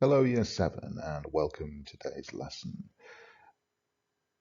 Hello, Year 7, and welcome to today's lesson.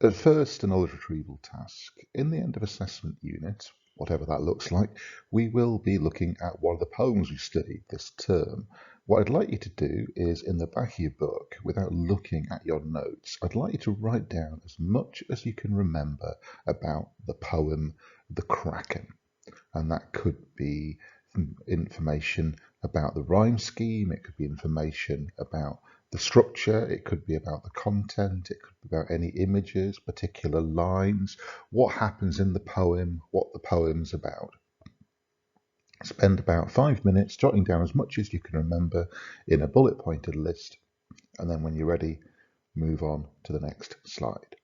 At first, a knowledge retrieval task. In the end of assessment unit, whatever that looks like, we will be looking at one of the poems we studied this term. What I'd like you to do is, in the back of your book, without looking at your notes, I'd like you to write down as much as you can remember about the poem The Kraken. And that could be information about the rhyme scheme, it could be information about the structure, it could be about the content, it could be about any images, particular lines, what happens in the poem, what the poem's about. Spend about 5 minutes jotting down as much as you can remember in a bullet pointed list, and then when you're ready, move on to the next slide.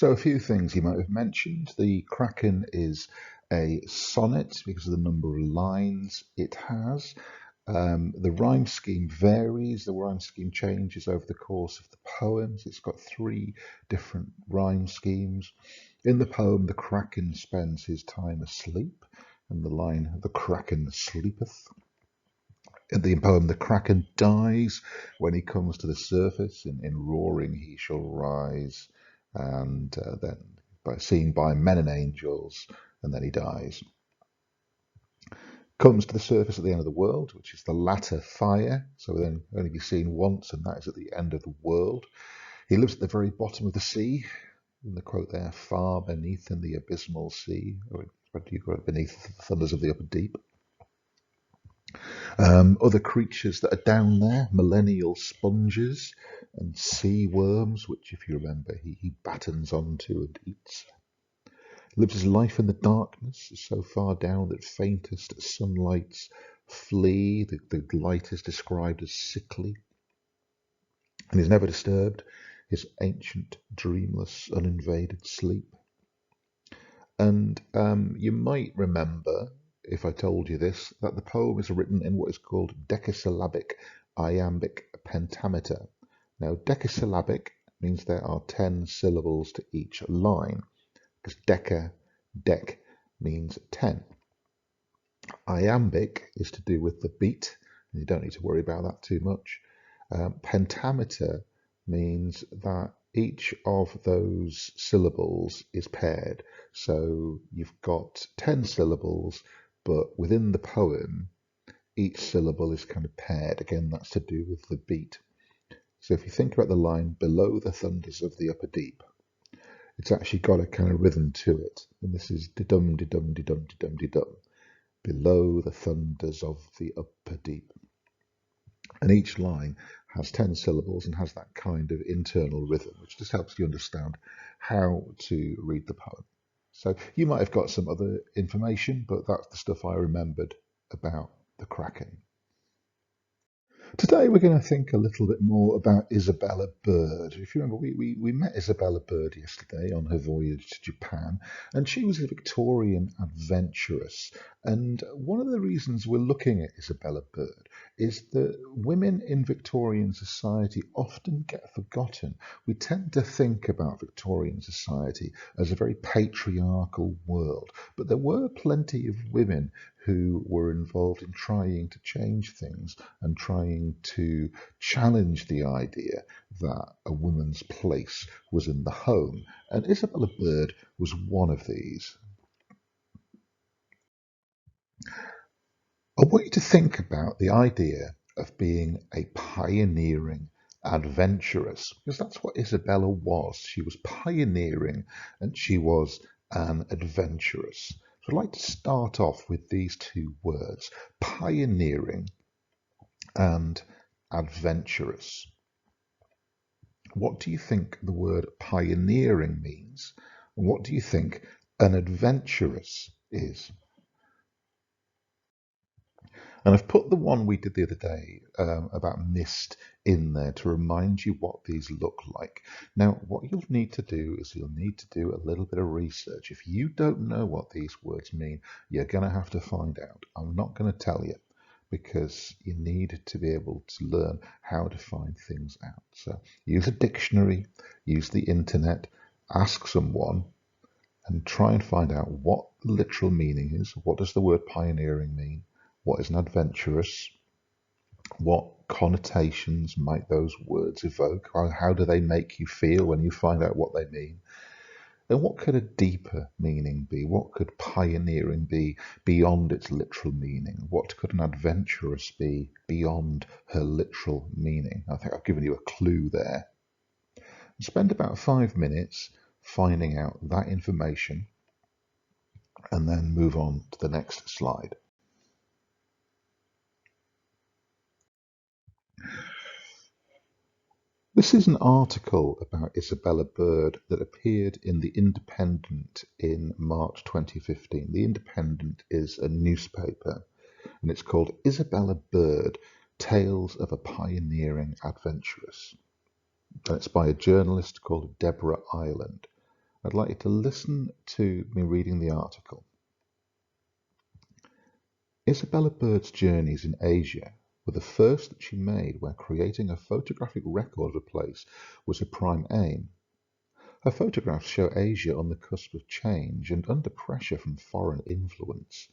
So a few things you might have mentioned. The Kraken is a sonnet because of the number of lines it has. The rhyme scheme varies. The rhyme scheme changes over the course of the poems. It's got three different rhyme schemes. In the poem, the Kraken spends his time asleep, and the line, the Kraken sleepeth. In the poem, the Kraken dies when he comes to the surface. In roaring, he shall rise, and then seen by men and angels, and then he dies. Comes to the surface at the end of the world, which is the latter fire, so then only be seen once, and that is at the end of the world. He lives at the very bottom of the sea, in the quote there, far beneath in the abysmal sea, or what do you call it, beneath the thunders of the upper deep. Other creatures that are down there, millennial sponges and sea worms, which, if you remember, he battens onto and eats. Lives his life in the darkness, so far down that faintest sunlights flee. The light is described as sickly, and is never disturbed. His ancient, dreamless, uninvaded sleep. And you might remember, if I told you this, that the poem is written in what is called decasyllabic iambic pentameter. Now, decasyllabic means there are 10 syllables to each line, because dec means 10. Iambic is to do with the beat, and you don't need to worry about that too much. Pentameter means that each of those syllables is paired. So you've got 10 syllables, but within the poem, each syllable is kind of paired. Again, that's to do with the beat. So if you think about the line, below the thunders of the upper deep, it's actually got a kind of rhythm to it. And this is de-dum, de-dum, de-dum, de-dum, de-dum. Below the thunders of the upper deep. And each line has 10 syllables and has that kind of internal rhythm, which just helps you understand how to read the poem. So you might have got some other information, but that's the stuff I remembered about the Kraken. Today we're going to think a little bit more about Isabella Bird. If you remember, we met Isabella Bird yesterday on her voyage to Japan, and she was a Victorian adventuress. And one of the reasons we're looking at Isabella Bird is that women in Victorian society often get forgotten. We tend to think about Victorian society as a very patriarchal world, but there were plenty of women who were involved in trying to change things and trying to challenge the idea that a woman's place was in the home. And Isabella Bird was one of these. I want you to think about the idea of being a pioneering adventuress, because that's what Isabella was. She was pioneering and she was an adventuress. So I'd like to start off with these two words, pioneering and adventurous. What do you think the word pioneering means? And what do you think an adventurous is? And I've put the one we did the other day about mist in there to remind you what these look like. Now, what you'll need to do is you'll need to do a little bit of research. If you don't know what these words mean, you're going to have to find out. I'm not going to tell you because you need to be able to learn how to find things out. So use a dictionary, use the internet, ask someone, and try and find out what the literal meaning is. What does the word pioneering mean? What is an adventurous? What connotations might those words evoke? How do they make you feel when you find out what they mean? And what could a deeper meaning be? What could pioneering be beyond its literal meaning? What could an adventurous be beyond her literal meaning? I think I've given you a clue there. Spend about 5 minutes finding out that information and then move on to the next slide. This is an article about Isabella Bird that appeared in The Independent in March 2015. The Independent is a newspaper, and it's called Isabella Bird, Tales of a Pioneering Adventuress. And it's by a journalist called Deborah Ireland. I'd like you to listen to me reading the article. Isabella Bird's journeys in Asia were the first that she made where creating a photographic record of a place was her prime aim. Her photographs show Asia on the cusp of change and under pressure from foreign influence.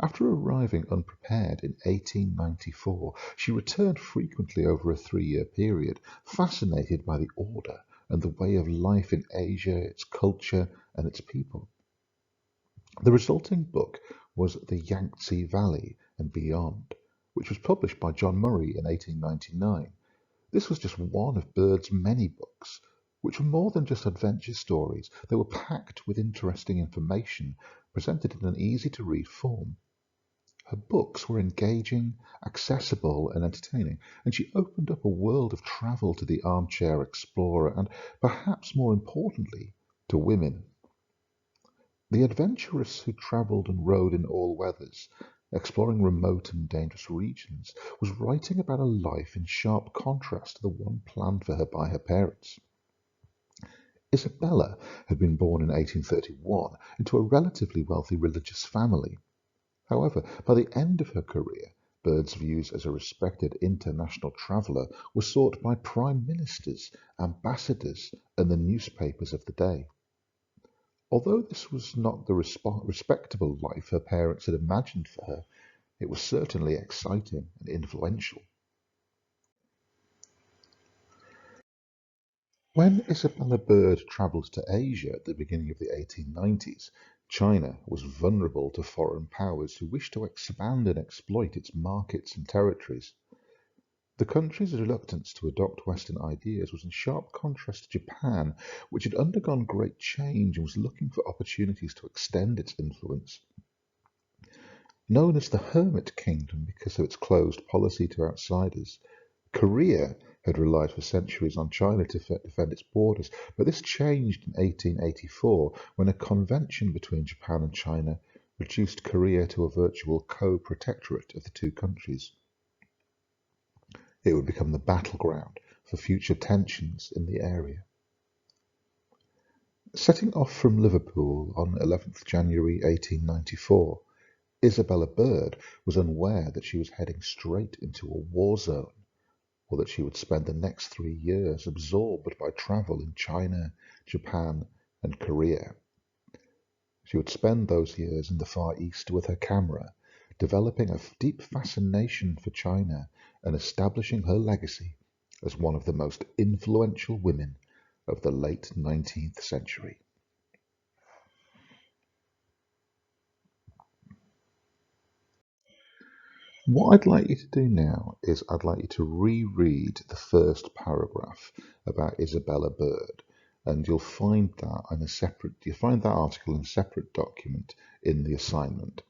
After arriving unprepared in 1894, she returned frequently over a 3-year period, fascinated by the order and the way of life in Asia, its culture, and its people. The resulting book was The Yangtze Valley and Beyond, which was published by John Murray in 1899. This was just one of Bird's many books, which were more than just adventure stories. They were packed with interesting information, presented in an easy-to-read form. Her books were engaging, accessible, and entertaining, and she opened up a world of travel to the armchair explorer and, perhaps more importantly, to women. The adventuress who travelled and rode in all weathers, exploring remote and dangerous regions, was writing about a life in sharp contrast to the one planned for her by her parents. Isabella had been born in 1831 into a relatively wealthy religious family. However, by the end of her career, Bird's views as a respected international traveller were sought by prime ministers, ambassadors, and the newspapers of the day. Although this was not the respectable life her parents had imagined for her, it was certainly exciting and influential. When Isabella Bird travelled to Asia at the beginning of the 1890s, China was vulnerable to foreign powers who wished to expand and exploit its markets and territories. The country's reluctance to adopt Western ideas was in sharp contrast to Japan, which had undergone great change and was looking for opportunities to extend its influence. Known as the Hermit Kingdom because of its closed policy to outsiders, Korea had relied for centuries on China to defend its borders, but this changed in 1884 when a convention between Japan and China reduced Korea to a virtual co-protectorate of the two countries. It would become the battleground for future tensions in the area. Setting off from Liverpool on 11th January 1894, Isabella Bird was unaware that she was heading straight into a war zone, or that she would spend the next 3 years absorbed by travel in China, Japan, and Korea. She would spend those years in the Far East with her camera, developing a deep fascination for China and establishing her legacy as one of the most influential women of the late 19th century. What I'd like you to do now is I'd like you to reread the first paragraph about Isabella Bird, and you'll find that article in a separate document in the assignment.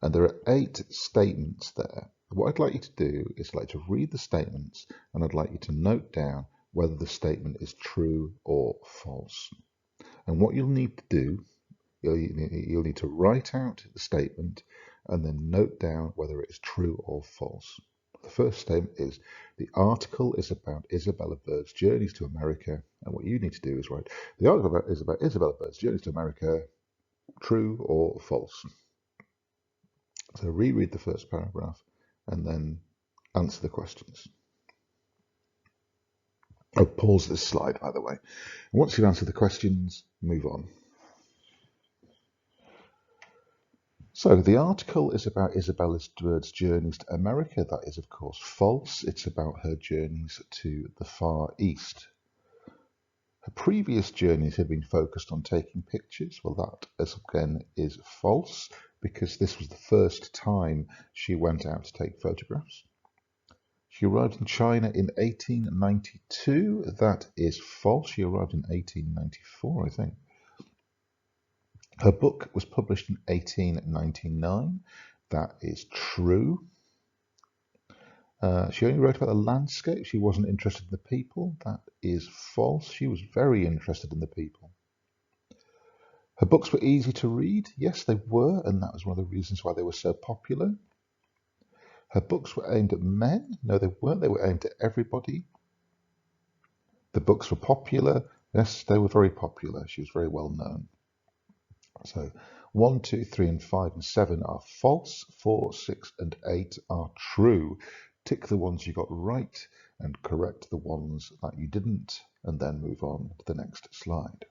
And there are 8 statements there. What I'd like you to do is I'd like to read the statements, and I'd like you to note down whether the statement is true or false. And what you'll need to do, you'll need to write out the statement and then note down whether it is true or false. The first statement is, the article is about Isabella Bird's journeys to America, and what you need to do is write, the article is about Isabella Bird's journeys to America, true or false. So reread the first paragraph and then answer the questions. I'll pause this slide, by the way. Once you've answered the questions, move on. So the article is about Isabella Bird's journeys to America. That is, of course, false. It's about her journeys to the Far East. Her previous journeys had been focused on taking pictures. Well, that, again, is false because this was the first time she went out to take photographs. She arrived in China in 1892. That is false. She arrived in 1894, I think. Her book was published in 1899. That is true. She only wrote about the landscape. She wasn't interested in the people. That is false. She was very interested in the people. Her books were easy to read. Yes, they were, and that was one of the reasons why they were so popular. Her books were aimed at men. No, they weren't. They were aimed at everybody. The books were popular. Yes, they were very popular. She was very well known. So 1, 2, 3, and 5 and 7 are false. 4, 6, and 8 are true. Tick the ones you got right and correct the ones that you didn't, and then move on to the next slide.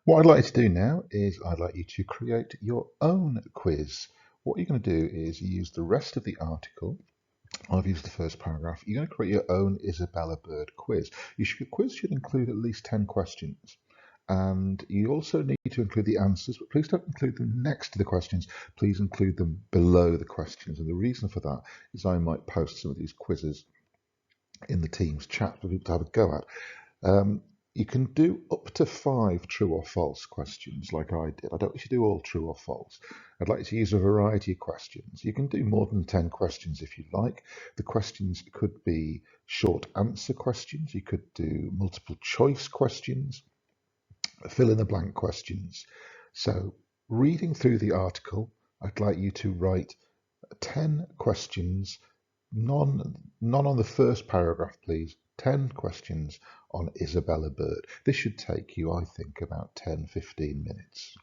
What I'd like you to do now is I'd like you to create your own quiz. What you're going to do is use the rest of the article. I've used the first paragraph. You're going to create your own Isabella Bird quiz. Your quiz should include at least 10 questions. And you also need to include the answers, but please don't include them next to the questions. Please include them below the questions. And the reason for that is I might post some of these quizzes in the Teams chat for people to have a go at. You can do up to 5 true or false questions like I did. I don't want you to do all true or false. I'd like you to use a variety of questions. You can do more than 10 questions if you like. The questions could be short answer questions. You could do multiple choice questions, fill in the blank questions. So reading through the article, I'd like you to write 10 questions, none on the first paragraph, please. 10 questions on Isabella Bird. This should take you, I think, about 10-15 minutes.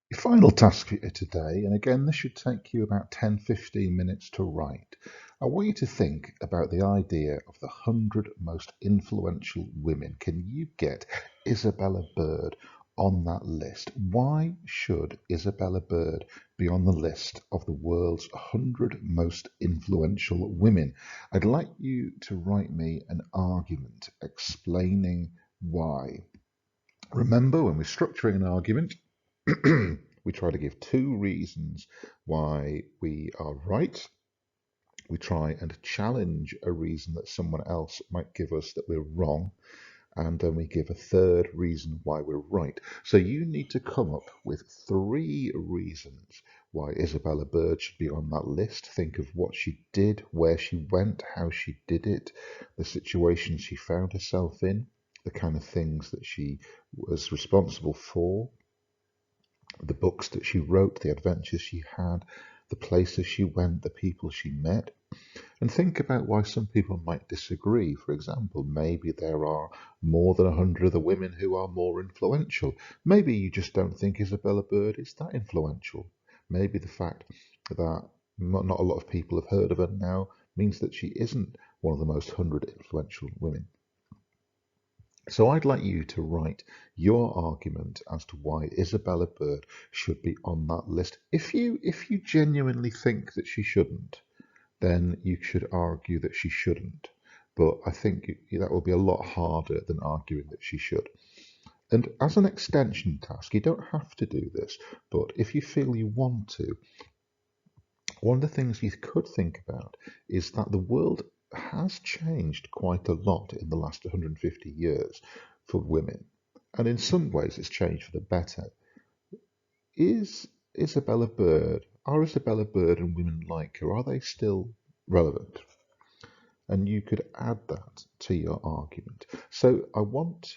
Your final task for today, and again, this should take you about 10-15 minutes to write. I want you to think about the idea of the 100 most influential women. Can you get Isabella Bird on that list? Why should Isabella Bird be on the list of the world's 100 most influential women? I'd like you to write me an argument explaining why. Remember, when we're structuring an argument, we try to give 2 reasons why we are right. We try and challenge a reason that someone else might give us that we're wrong. And then we give a 3rd reason why we're right. So you need to come up with 3 reasons why Isabella Bird should be on that list. Think of what she did, where she went, how she did it, the situation she found herself in, the kind of things that she was responsible for, the books that she wrote, the adventures she had, the places she went, the people she met. And think about why some people might disagree. For example, maybe there are more than 100 other women who are more influential. Maybe you just don't think Isabella Bird is that influential. Maybe the fact that not a lot of people have heard of her now means that she isn't one of the most 100 influential women. So I'd like you to write your argument as to why Isabella Bird should be on that list. If you genuinely think that she shouldn't, then you should argue that she shouldn't. But I think that will be a lot harder than arguing that she should. And as an extension task, you don't have to do this, but if you feel you want to, one of the things you could think about is that the world has changed quite a lot in the last 150 years for women. And in some ways, it's changed for the better. Is Isabella Bird, are Isabella Bird and women like her, are they still relevant? And you could add that to your argument. So I want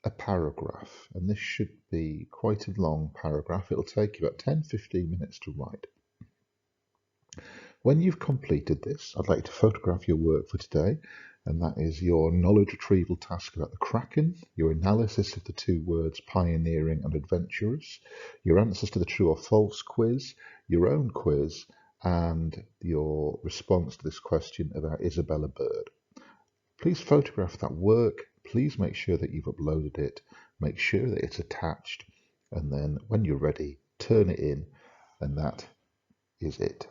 a paragraph, and this should be quite a long paragraph. It'll take you about 10-15 minutes to write. When you've completed this, I'd like you to photograph your work for today, and that is your knowledge retrieval task about the Kraken, your analysis of the 2 words pioneering and adventurous, your answers to the true or false quiz, your own quiz, and your response to this question about Isabella Bird. Please photograph that work. Please make sure that you've uploaded it. Make sure that it's attached. And then when you're ready, turn it in. And that is it.